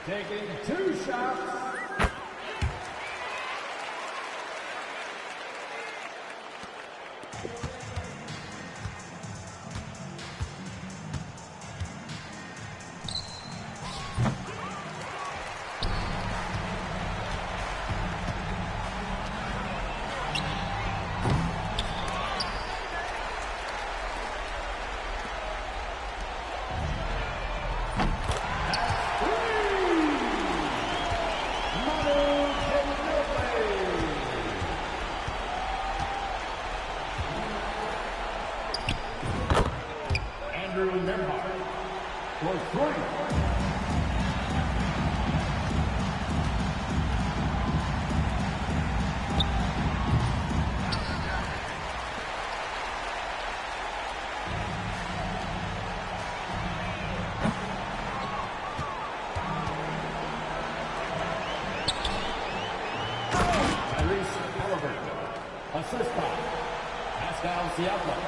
Taking 2 shots. Assist by Pascal Siakam.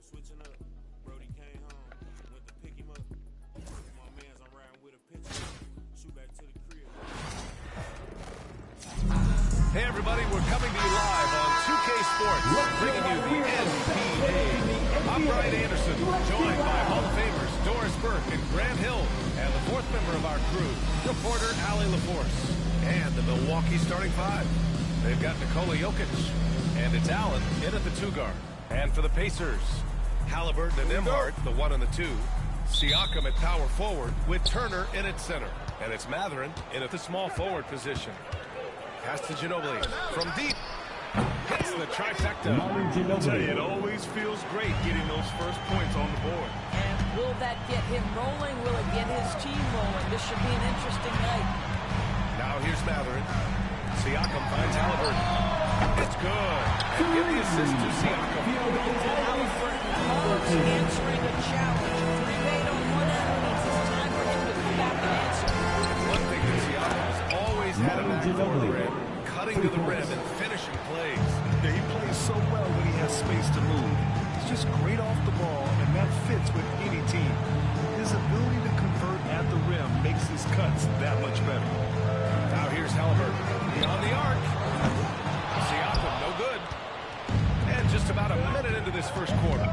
Switching up, Brody came home, went to pick him up. My mans, I'm riding with a pitcher. Shoot back to the crib. Hey everybody, we're coming to you live on 2K Sports, bringing you the NBA. I'm Brian Anderson, joined by Hall of Famers Doris Burke and Grant Hill, and the 4th member of our crew, reporter Allie LaForce, and the Milwaukee starting 5. They've got Nikola Jokic, and it's Allen in at the 2 guard. And for the Pacers, Halliburton and Nembhard, the 1 and the 2. Siakam at power forward with Turner in at center. And it's Mathurin in at the small forward position. Pass to Ginobili from deep. Hits the trifecta. I tell you, it always feels great getting those first points on the board. And will that get him rolling? Will it get his team rolling? This should be an interesting night. Now here's Mathurin. Siakam finds Halliburton. It's good. And give the assist to Siakam. Halliburton loves answering a challenge. 3 made on one end means it's time for him to come back and answer. One thing that Siakam has always had an eye for the rim, cutting to the rim and finishing plays. Yeah, he plays so well when he has space to move. He's just great off the ball, and that fits with any team. His ability to convert at the rim makes his cuts that much better. Now here's Halliburton. Beyond the arc. Siakam, no good. And just about a minute into this first quarter.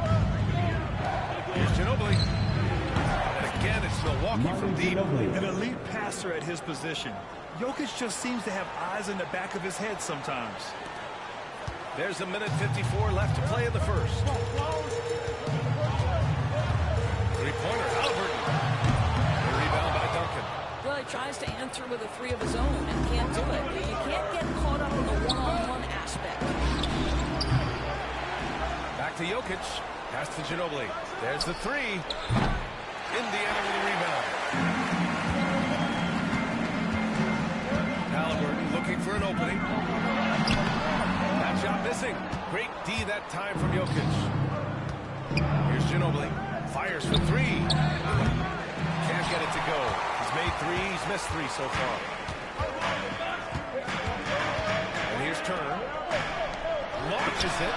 Here's Ginobili. And again, it's Milwaukee from deep. An elite passer at his position. Jokic just seems to have eyes in the back of his head sometimes. There's a minute 54 left to play in the first. Three-pointer, Halliburton. A rebound by Duncan. Well, he tries to answer with a 3 of his own and can't do it. You can't get caught up in the one-on-one aspect. Back to Jokic. Pass to Ginobili. There's the 3. Indiana with a rebound. Halliburton looking for an opening. That shot missing. Great D that time from Jokic. Here's Ginobili. Fires for 3. Can't get it to go. He's made 3. He's missed 3 so far. And here's Turner. Launches it.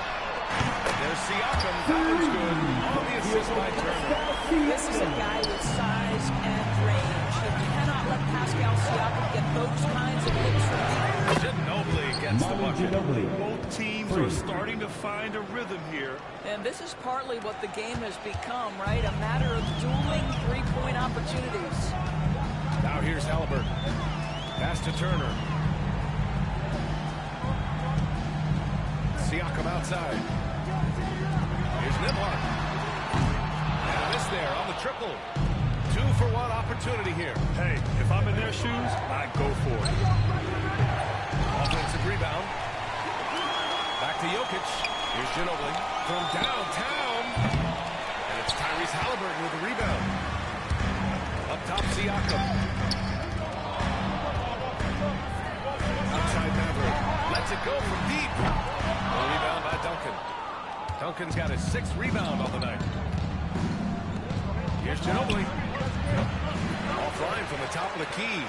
There's Siakam. That one's good. On the assist by Turner. This is a guy with size and range. You cannot let Pascal Siakam get those kinds of looks from deep. Ginobili gets the bucket. Both teams are starting to find a rhythm here. And this is partly what the game has become, right? A matter of dueling 3-point opportunities. Now here's Halliburton. Pass to Turner. Siakam outside. Here's Nembhard. And a miss there on the triple. 2-for-1 opportunity here. Hey, if I'm in their shoes, I go for it. Offensive rebound. Back to Jokic. Here's Ginobili from downtown. And it's Tyrese Halliburton with the rebound. Up top, Siakam. Outside Maverick. Lets it go from deep. A rebound by Duncan. Duncan's got his 6th rebound on the night. Here's Ginobili. Offline from the top of the key.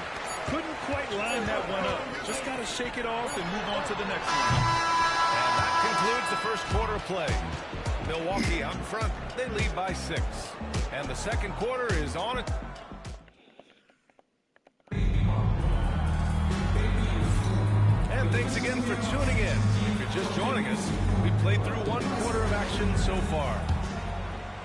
Couldn't quite line that one up. Just got to shake it off and move on to the next one. And that concludes the first quarter of play. Milwaukee out in front. They lead by 6. And the second quarter is on it. And thanks again for tuning in. If you're just joining us, we played through 1 quarter of action so far.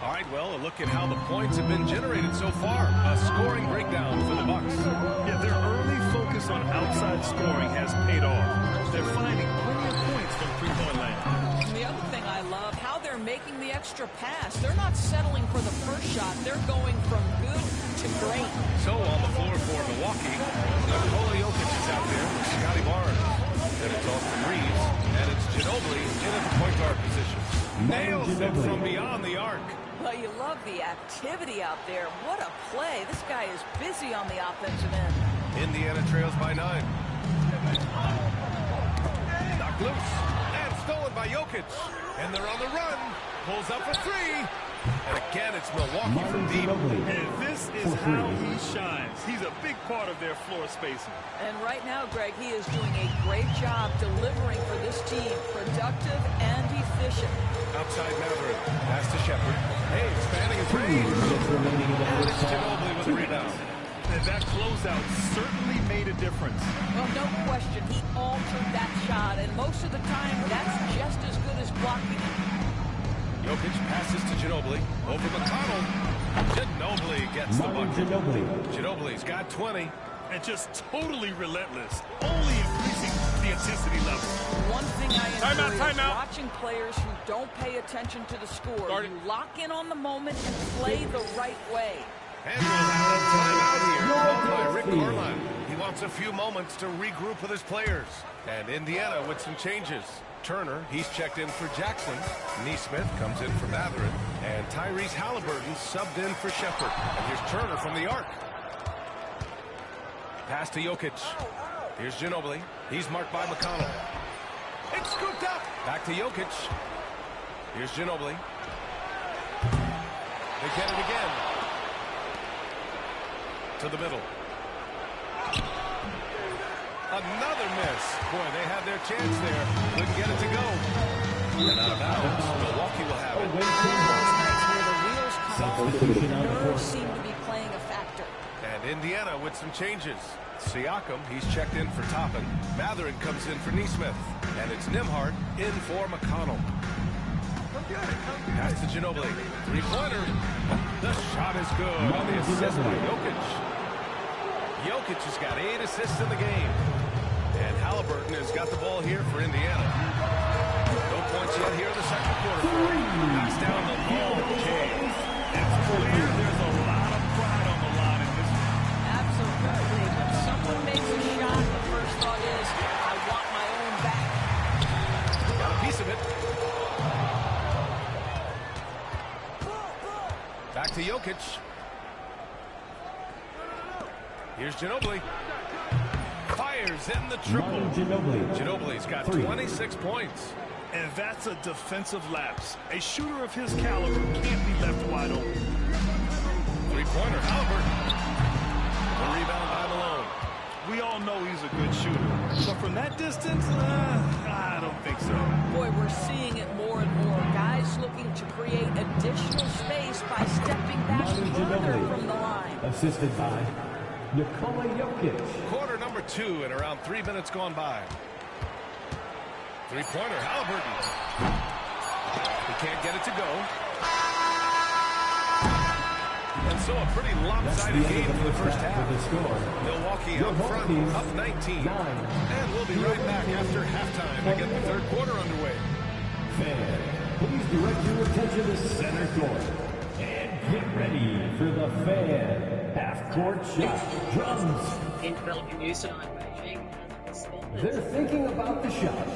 All right, well, a look at how the points have been generated so far. A scoring breakdown for the Bucks. Yeah, their early focus on outside scoring has paid off. They're finding plenty of points from three-point land. And the other thing I love, how they're making the extra pass. They're not settling for the first shot. They're going from good to great. So on the floor for Milwaukee, Nikola Jokic is out there with Scotty Barnes. Then it's Austin Reeves, and it's Ginobili in at the point guard position. Nails it from beyond the arc. Well, you love the activity out there. What a play. This guy is busy on the offensive end. Indiana trails by 9. Knocked loose and stolen by Jokic. And they're on the run. Pulls up for 3. And again, it's Milwaukee from deep. And this is how he shines. He's a big part of their floor spacing. And right now, Greg, he is doing a great job delivering for this team. Productive and efficient. Outside Maverick. Pass to Shepard. Hey, expanding his range. And it's Ginobili with the rebound. And that closeout certainly made a difference. Well, no question. He altered that shot. And most of the time, that's just as good as blocking it. Jokic passes to Ginobili. Over McConnell. Ginobili gets the bucket. Ginobili's got 20. And just totally relentless. Only increasing the intensity level. One thing I enjoy is Timeout. watching players who don't pay attention to the score. You lock in on the moment and play the right way. And we'll have a timeout here, called by Rick Carlisle. He wants a few moments to regroup with his players. And Indiana with some changes. Turner, he's checked in for Jackson. Neesmith comes in for Matherin. And Tyrese Halliburton subbed in for Shepard. And here's Turner from the arc. Pass to Jokic. Here's Ginobili. He's marked by McConnell. It's scooped up. Back to Jokic. Here's Ginobili. They get it again. To the middle. Another miss. Boy, they had their chance there. Couldn't get it to go. And out of bounds. Milwaukee will have it. That's where the wheels come off. Nerves seem to be playing a factor. And Indiana with some changes. Siakam, he's checked in for Toppin. Matherin comes in for Neesmith. And it's Nembhard in for McConnell. Pass to Ginobili. Three-pointer. The shot is good on the assist by Jokic. Jokic has got 8 assists in the game. And Halliburton has got the ball here for Indiana. No points yet here in the second quarter. Knocks down the ball. It's clear there's a lot of pride on the line in this one. Absolutely. When someone makes a shot, the first thought is, I want my own back. Got a piece of it. Back to Jokic. Here's Ginobili. Fires in the triple. Ginobili's got 26 points. And that's a defensive lapse. A shooter of his caliber can't be left wide open. Three-pointer, Halliburton. The rebound by Malone. We all know he's a good shooter. But from that distance, I don't think so. Boy, we're seeing it more and more. Guys looking to create additional space by stepping back further from the line. Assisted by Nikola Jokic. Quarter number 2 and around 3 minutes gone by. Three-pointer, Halliburton. He can't get it to go. And so a pretty lopsided game for the first half. With the score. Milwaukee out front, up 19. And we'll be right back after halftime to get the third quarter underway. Fan, please direct your attention to center court. And get ready for the Fan half-court shot. Drums. In developing new style in Beijing. They're thinking about the shot.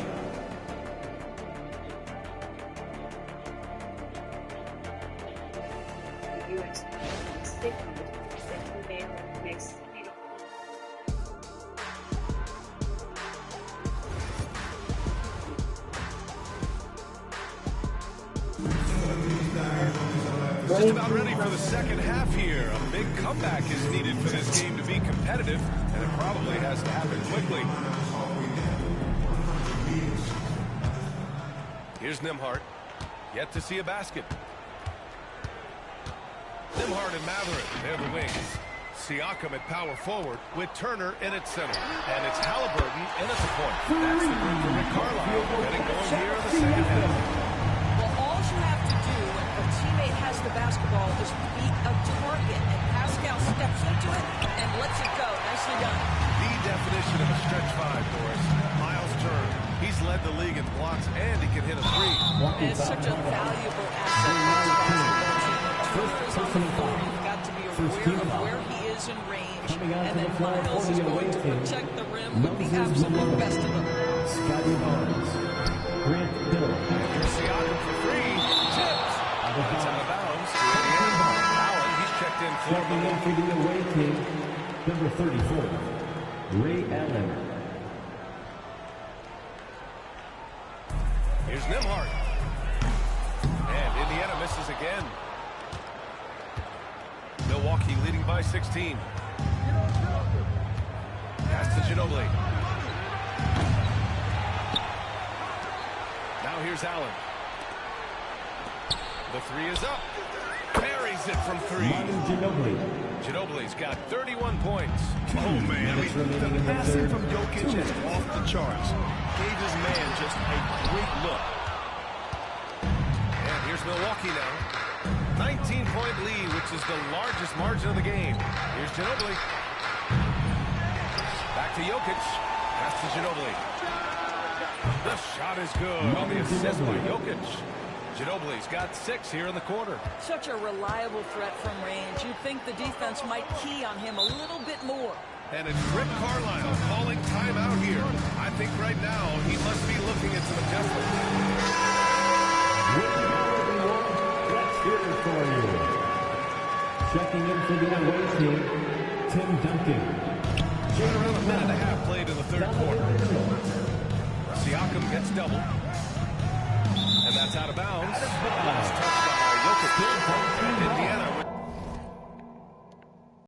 The U.S. statement that makes it Just about ready for the second half here. A big comeback is needed for this game to be competitive, and it probably has to happen quickly. Here's Nembhard. Yet to see a basket. Nembhard and Matherin, they're the wings. Siakam at power forward with Turner in at center. And it's Halliburton in at the point. That's the group for Rick Carlisle. Getting going here in the second half. Well, all you have to do when a teammate has the basketball is beat a target, and Pascal steps into it and lets it go. Nicely done. The definition of a stretch five, Doris. Miles Turner. He's led the league in blocks, and he can hit a three. And it's such a valuable asset for this basketball team. Turner is on the floor. You've got to be aware of where he is in range. And then Miles is going to protect the rim with the absolute best of them. Scotty Barnes. Grant Hill. Siakam for three. Tipped. It's out of bounds. Allen, he's checked in for Stepping in for the away team, number 34, Ray Allen. Here's Nembhard. And Indiana misses again. Milwaukee leading by 16. Pass to Ginobili. Now here's Allen. The three is up. Buries it from three. Ginobili's got 31 points. Oh, man. The passing from Jokic is off the charts. Gave his man just a great look. And here's Milwaukee now. 19-point lead, which is the largest margin of the game. Here's Ginobili. Back to Jokic. Pass to Ginobili. The shot is good on the assist by Jokic. Ginobili's got 6 here in the quarter. Such a reliable threat from range. You'd think the defense might key on him a little bit more. And it's Rick Carlisle calling timeout here. I think right now he must be looking at some adjustments. Let's hear it for you. Checking in for the away team, Tim Duncan. Around a minute and a half played in the third quarter. Siakam gets double. And that's out of bounds.